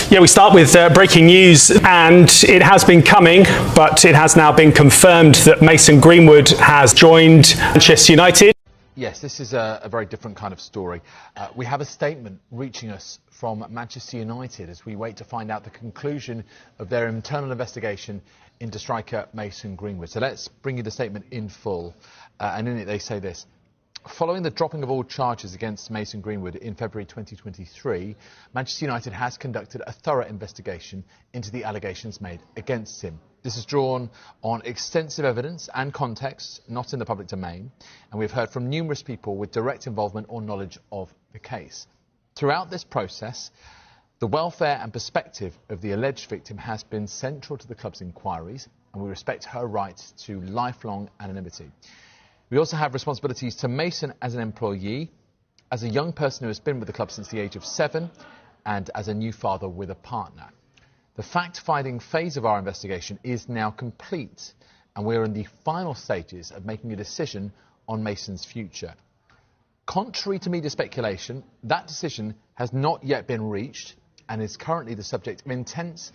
Yeah, we start with breaking news, and it has been coming, but it has now been confirmed that Mason Greenwood has joined Manchester United. Yes, this is a very different kind of story. We have a statement reaching us from Manchester United as we wait to find out the conclusion of their internal investigation into striker Mason Greenwood. So let's bring you the statement in full, and in it they say this. Following the dropping of all charges against Mason Greenwood in February 2023, Manchester United has conducted a thorough investigation into the allegations made against him. This is drawn on extensive evidence and context, not in the public domain, and we've heard from numerous people with direct involvement or knowledge of the case. Throughout this process, the welfare and perspective of the alleged victim has been central to the club's inquiries, and we respect her right to lifelong anonymity. We also have responsibilities to Mason as an employee, as a young person who has been with the club since the age of 7, and as a new father with a partner. The fact-finding phase of our investigation is now complete, and we are in the final stages of making a decision on Mason's future. Contrary to media speculation, that decision has not yet been reached and is currently the subject of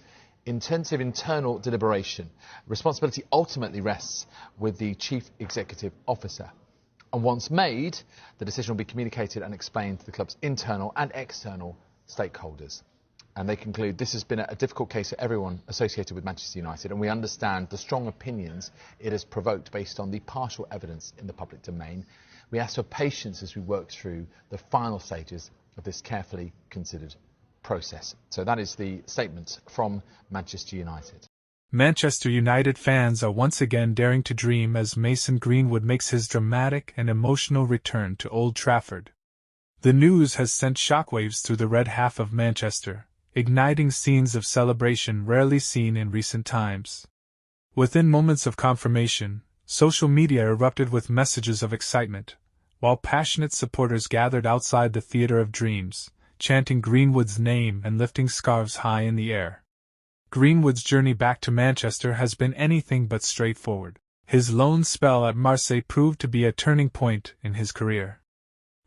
intensive internal deliberation. Responsibility ultimately rests with the Chief Executive Officer. And once made, the decision will be communicated and explained to the club's internal and external stakeholders. And they conclude this has been a difficult case for everyone associated with Manchester United, and we understand the strong opinions it has provoked based on the partial evidence in the public domain. We ask for patience as we work through the final stages of this carefully considered process. So that is the statement from Manchester United. Manchester United fans are once again daring to dream as Mason Greenwood makes his dramatic and emotional return to Old Trafford. The news has sent shockwaves through the red half of Manchester, igniting scenes of celebration rarely seen in recent times. Within moments of confirmation, social media erupted with messages of excitement, while passionate supporters gathered outside the Theatre of Dreams, chanting Greenwood's name and lifting scarves high in the air. Greenwood's journey back to Manchester has been anything but straightforward. His loan spell at Marseille proved to be a turning point in his career.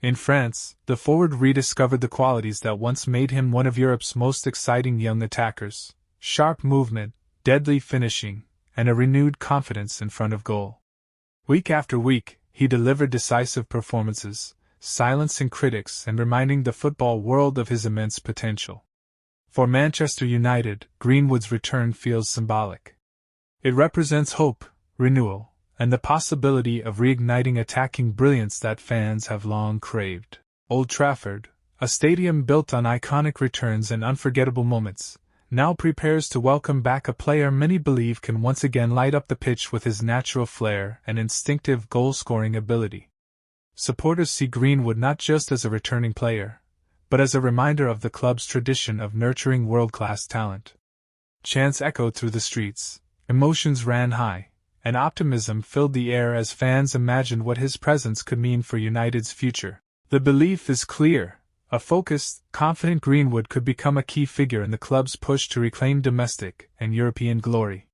In France, the forward rediscovered the qualities that once made him one of Europe's most exciting young attackers: sharp movement, deadly finishing, and a renewed confidence in front of goal. Week after week, he delivered decisive performances, silencing critics and reminding the football world of his immense potential. For Manchester United, Greenwood's return feels symbolic. It represents hope, renewal, and the possibility of reigniting attacking brilliance that fans have long craved. Old Trafford, a stadium built on iconic returns and unforgettable moments, now prepares to welcome back a player many believe can once again light up the pitch with his natural flair and instinctive goal-scoring ability. Supporters see Greenwood not just as a returning player, but as a reminder of the club's tradition of nurturing world-class talent. Chants echoed through the streets, emotions ran high, and optimism filled the air as fans imagined what his presence could mean for United's future. The belief is clear: a focused, confident Greenwood could become a key figure in the club's push to reclaim domestic and European glory.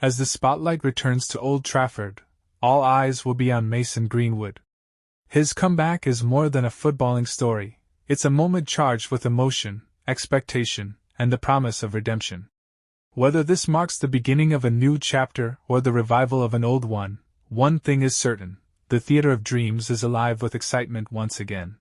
As the spotlight returns to Old Trafford, all eyes will be on Mason Greenwood. His comeback is more than a footballing story. It's a moment charged with emotion, expectation, and the promise of redemption. Whether this marks the beginning of a new chapter or the revival of an old one thing is certain: the Theatre of Dreams is alive with excitement once again.